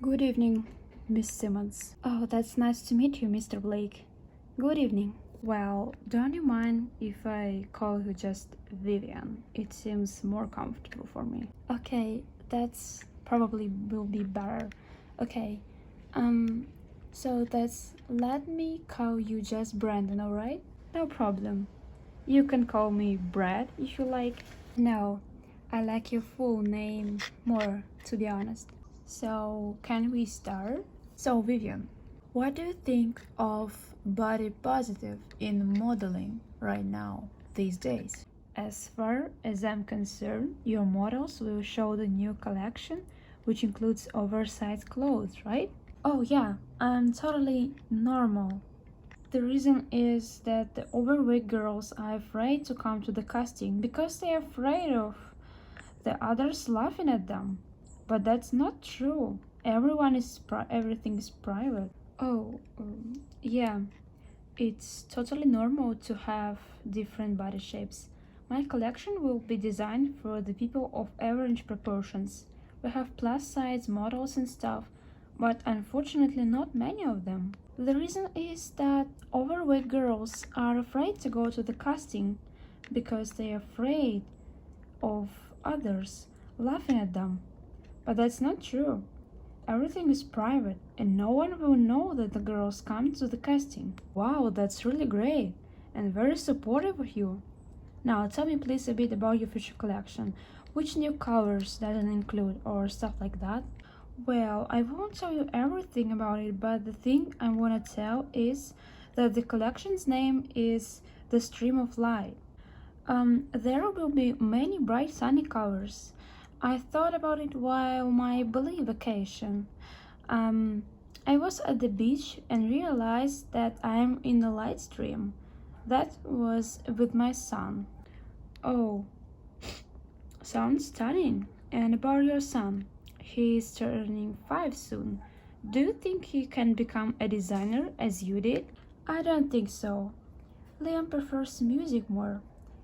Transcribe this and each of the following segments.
Good evening, Miss Simmons. Oh, that's nice to meet you, Mr. Blake. Good evening. Well, don't you mind if I call you just Vivian? It seems more comfortable for me. Okay, that's probably will be better. Okay, um, let me call you just Brandon, alright? No problem. You can call me Brad if you like. No, I like your full name more, to be honest. So, can we start? So, Vivian, what do you think of body positive in modeling right now, these days? As far as I'm concerned, your models will show the new collection, which includes oversized clothes, right? Oh, yeah, I'm totally normal. The reason is that the overweight girls are afraid to come to the casting because they're afraid of the others laughing at them. But that's not true. Everything is private. Oh, yeah. It's totally normal to have different body shapes. My collection will be designed for the people of average proportions. We have plus size models and stuff, but unfortunately not many of them. The reason is that overweight girls are afraid to go to the casting because they're afraid of others laughing at them. But that's not true. Everything is private, and no one will know that the girls come to the casting. Wow, that's really great, and very supportive of you. Now, tell me please a bit about your future collection. Which new colors does it include, or stuff like that? Well, I won't tell you everything about it, but the thing I want to tell is that the collection's name is The Stream of Light. There will be many bright sunny colors. I thought about it while my Bali vacation. Um, I was at the beach and realized that I am in the light stream. That was with my son. Oh, sounds stunning. And about your son? He is turning 5 soon. Do you think he can become a designer as you did? I don't think so. Liam prefers music more.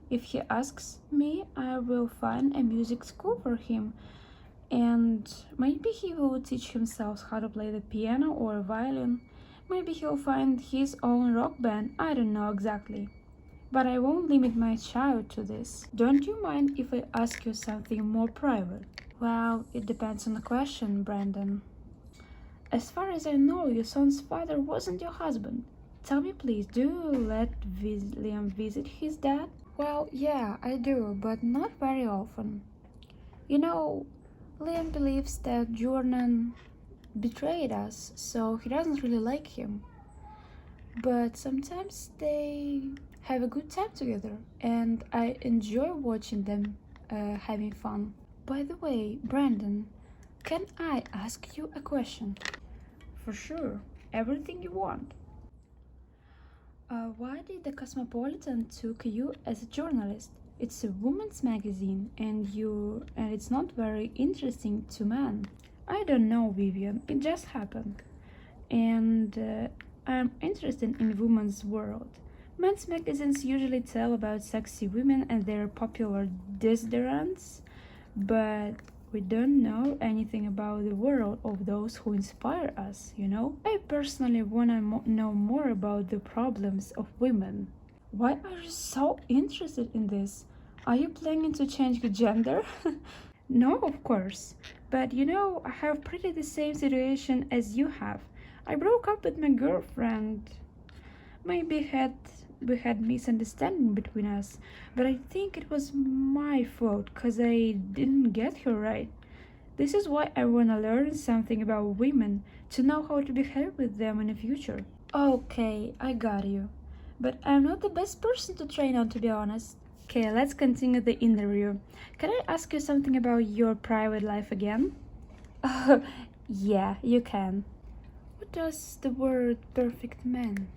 If he asks me, I will find a music school for him, and maybe he will teach himself how to play the piano or violin. Maybe he'll find his own rock band, I don't know exactly. But I won't limit my child to this. Don't you mind if I ask you something more private? Well, it depends on the question, Brandon. As far as I know, your son's father wasn't your husband. Tell me please, do you let Liam visit his dad? Well, yeah, I do, but not very often. You know, Liam believes that Jordan betrayed us, so he doesn't really like him. But sometimes they have a good time together, and I enjoy watching them having fun. By the way, Brandon, can I ask you a question? For sure, everything you want. Why did the Cosmopolitan took you as a journalist? It's a woman's magazine, and it's not very interesting to men. I don't know, Vivian. It just happened, and I'm interested in women's world. Men's magazines usually tell about sexy women and their popular deodorants, but we don't know anything about the world of those who inspire us, you know? I personally want to know more about the problems of women. Why are you so interested in this? Are you planning to change your gender? No, of course. But you know, I have pretty the same situation as you have. I broke up with my girlfriend. Maybe we had misunderstanding between us, but I think it was my fault because I didn't get her right. This is why I want to learn something about women to know how to behave with them in the future. Okay, I got you. But I'm not the best person to train on, to be honest. Okay, let's continue the interview. Can I ask you something about your private life again? Oh, yeah, you can. What does the word perfect man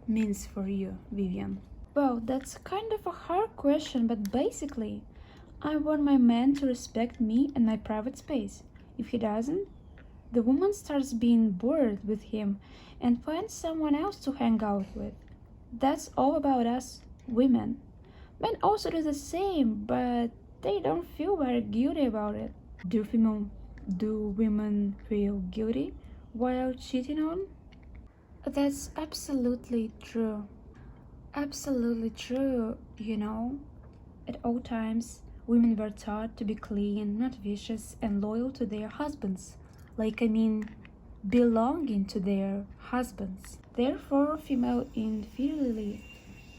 means for you, Vivian? Well, that's kind of a hard question, but basically, I want my man to respect me and my private space. If he doesn't, the woman starts being bored with him and finds someone else to hang out with. That's all about us, women. Men also do the same, but they don't feel very guilty about it. Do female do women feel guilty while cheating on? That's absolutely true. Absolutely true, you know. At all times, women were taught to be clean, not vicious, and loyal to their husbands. Belonging to their husbands. Therefore, female infidelity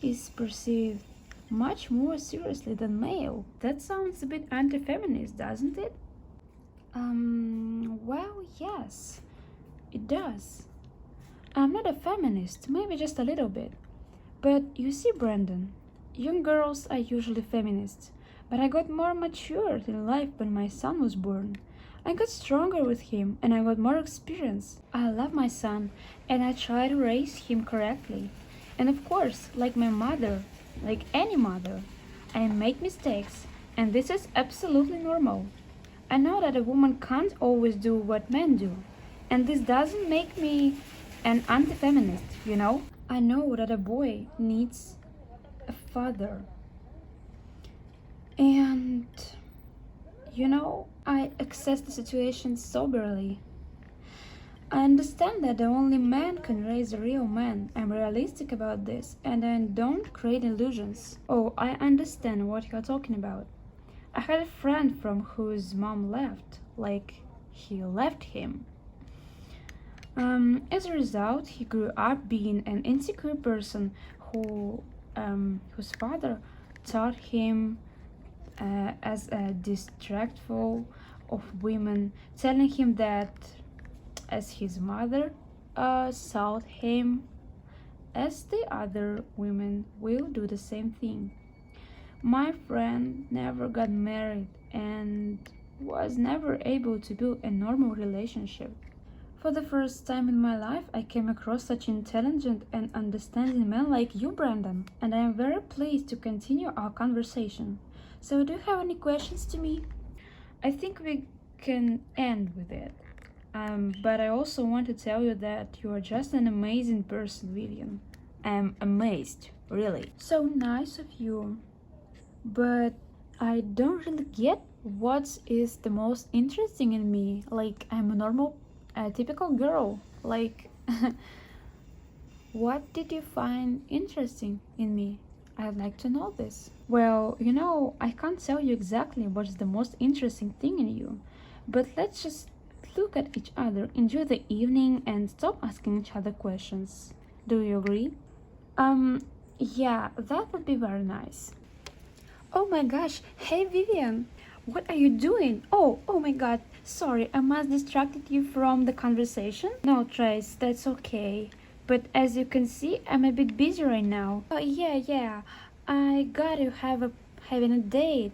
is perceived much more seriously than male. That sounds a bit anti-feminist, doesn't it? Well, yes, it does. I'm not a feminist, maybe just a little bit. But you see, Brandon, young girls are usually feminists, but I got more matured in life when my son was born. I got stronger with him and I got more experience. I love my son and I try to raise him correctly. And of course, like my mother, like any mother, I make mistakes, and this is absolutely normal. I know that a woman can't always do what men do, and this doesn't make me an anti-feminist, you know? I know that a boy needs a father. And, I assess the situation soberly. I understand that only man can raise a real man. I'm realistic about this, and I don't create illusions. Oh, I understand what you're talking about. I had a friend from whose mom left, like he left him. As a result, he grew up being an insecure person whose father taught him as a distrustful of women, telling him that as his mother taught him, as the other women will do the same thing. My friend never got married and was never able to build a normal relationship. For the first time in my life, I came across such intelligent and understanding men like you, Brandon, and I am very pleased to continue our conversation. So, do you have any questions to me? I think we can end with it. But I also want to tell you that you are just an amazing person, Vivian. I'm amazed, really. So nice of you. But I don't really get what is the most interesting in me. Like, I'm a typical girl. Like, what did you find interesting in me? I'd like to know this. Well, I can't tell you exactly what's the most interesting thing in you. But let's just look at each other, enjoy the evening, and stop asking each other questions. Do you agree? Yeah, that would be very nice. Oh my gosh, hey Vivian, what are you doing? Oh my god, sorry, I must distracted you from the conversation. No, Trace, that's okay. But as you can see, I'm a bit busy right now. Oh yeah, I gotta having a date.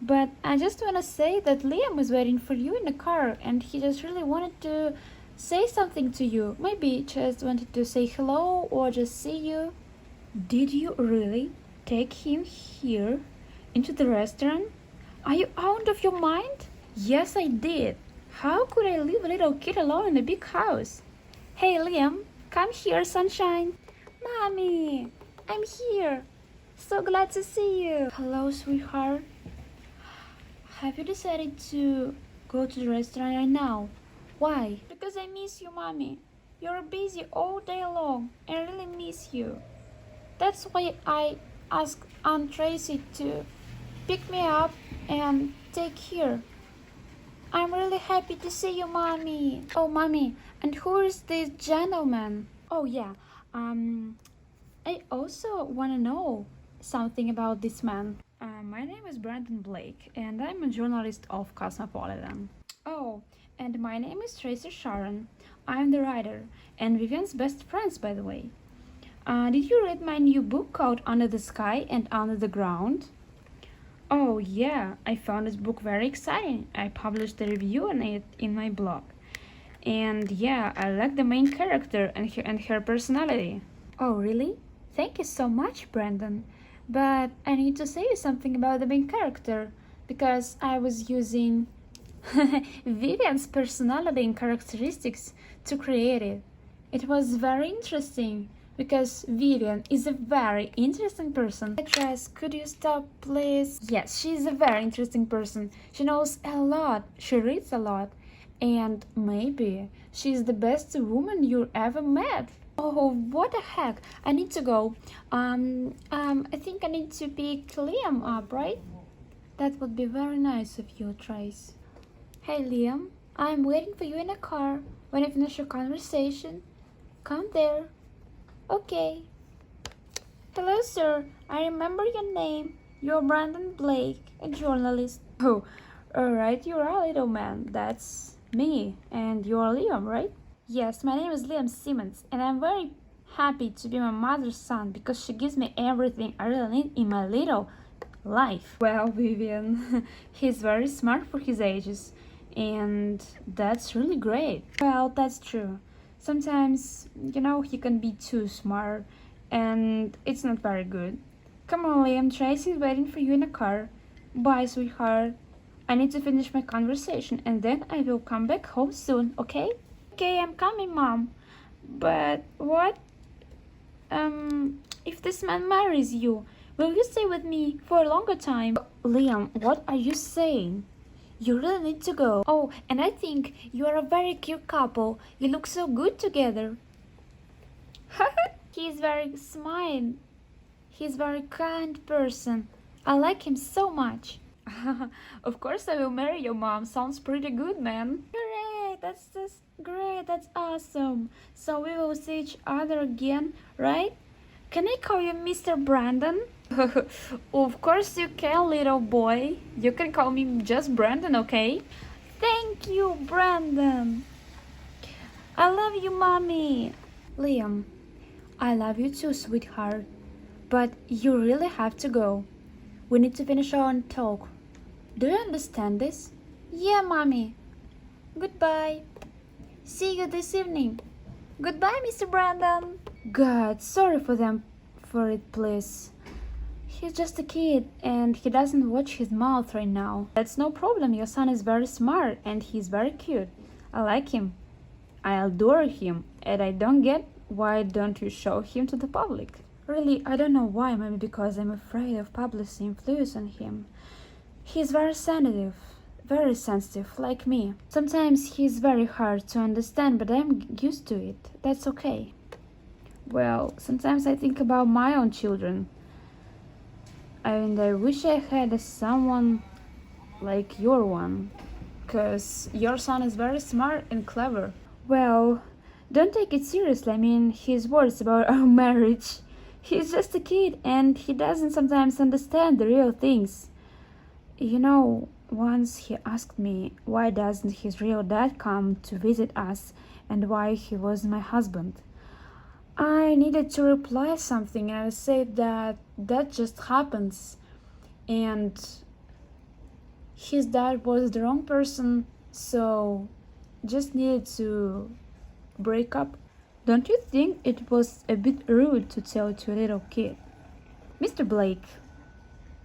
But I just wanna say that Liam was waiting for you in the car and he just really wanted to say something to you. Maybe just wanted to say hello or just see you. Did you really take him here into the restaurant? Are you out of your mind? Yes, I did. How could I leave a little kid alone in a big house? Hey, Liam, come here, sunshine. Mommy, I'm here. So glad to see you. Hello, sweetheart. Have you decided to go to the restaurant right now? Why? Because I miss you, Mommy. You're busy all day long. I really miss you. That's why I asked Aunt Tracy to pick me up and take here. I'm really happy to see you, Mommy. Oh, Mommy, and who is this gentleman? Oh, yeah. I also want to know something about this man. My name is Brandon Blake, and I'm a journalist of Cosmopolitan. Oh, and my name is Tracy Sharon. I'm the writer, and Vivian's best friends, by the way. Did you read my new book called Under the Sky and Under the Ground? Oh, yeah, I found this book very exciting. I published a review on it in my blog. And yeah, I like the main character and her personality. Oh, really? Thank you so much, Brandon. But I need to say something about the main character, because I was using Vivian's personality and characteristics to create it. It was very interesting, because Vivian is a very interesting person. Actress, could you stop, please? Yes, she's a very interesting person. She knows a lot. She reads a lot. And maybe she's the best woman you ever met. Oh, what the heck? I need to go. I think I need to pick Liam up, right? That would be very nice of you, Trace. Hey, Liam. I'm waiting for you in a car. When I finish your conversation, come there. Okay. Hello, sir. I remember your name. You're Brandon Blake, a journalist. Oh, alright, you're a little man. That's me. And you're Liam, right? Yes, my name is Liam Simmons, and I'm very happy to be my mother's son because she gives me everything I really need in my little life. Well, Vivian, he's very smart for his ages, and that's really great. Well, that's true. Sometimes, he can be too smart, and it's not very good. Come on, Liam, Tracy's waiting for you in the car. Bye, sweetheart. I need to finish my conversation, and then I will come back home soon, okay? Okay, I'm coming, Mom. But what? If this man marries you, will you stay with me for a longer time? Liam, what are you saying? You really need to go. Oh, and I think you are a very cute couple. You look so good together. He's very smart. He's very kind person. I like him so much. Of course I will marry your mom. Sounds pretty good, man. Hooray! That's just great. That's awesome. So we will see each other again, right? Can I call you Mr. Brandon? Of course you can, little boy. You can call me just Brandon, okay? Thank you, Brandon. I love you, Mommy. Liam, I love you too, sweetheart. But you really have to go. We need to finish our talk. Do you understand this? Yeah, Mommy. Goodbye. See you this evening. Goodbye, Mr. Brandon. God, sorry for it, please. He's just a kid and he doesn't watch his mouth right now. That's no problem. Your son is very smart and he's very cute. I like him. I adore him, and I don't get why don't you show him to the public. Really, I don't know why. Maybe because I'm afraid of publicity influence on him. He's very sensitive, like me. Sometimes he's very hard to understand, but I'm used to it. That's okay. Well, sometimes I think about my own children. And I wish I had someone like your one. Because your son is very smart and clever. Well, don't take it seriously. I mean, his words about our marriage. He's just a kid and he doesn't sometimes understand the real things. Once he asked me why doesn't his real dad come to visit us and why he was my husband. I needed to reply something and I said that just happens and his dad was the wrong person, so just needed to break up. Don't you think it was a bit rude to tell to a little kid? Mr. Blake,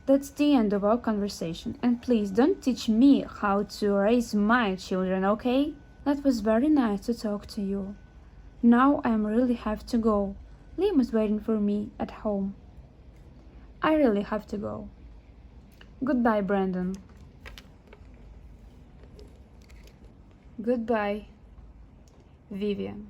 that's the end of our conversation, and please don't teach me how to raise my children, okay? That was very nice to talk to you. Now I really have to go. Liam is waiting for me at home. I really have to go. Goodbye, Brandon. Goodbye, Vivian.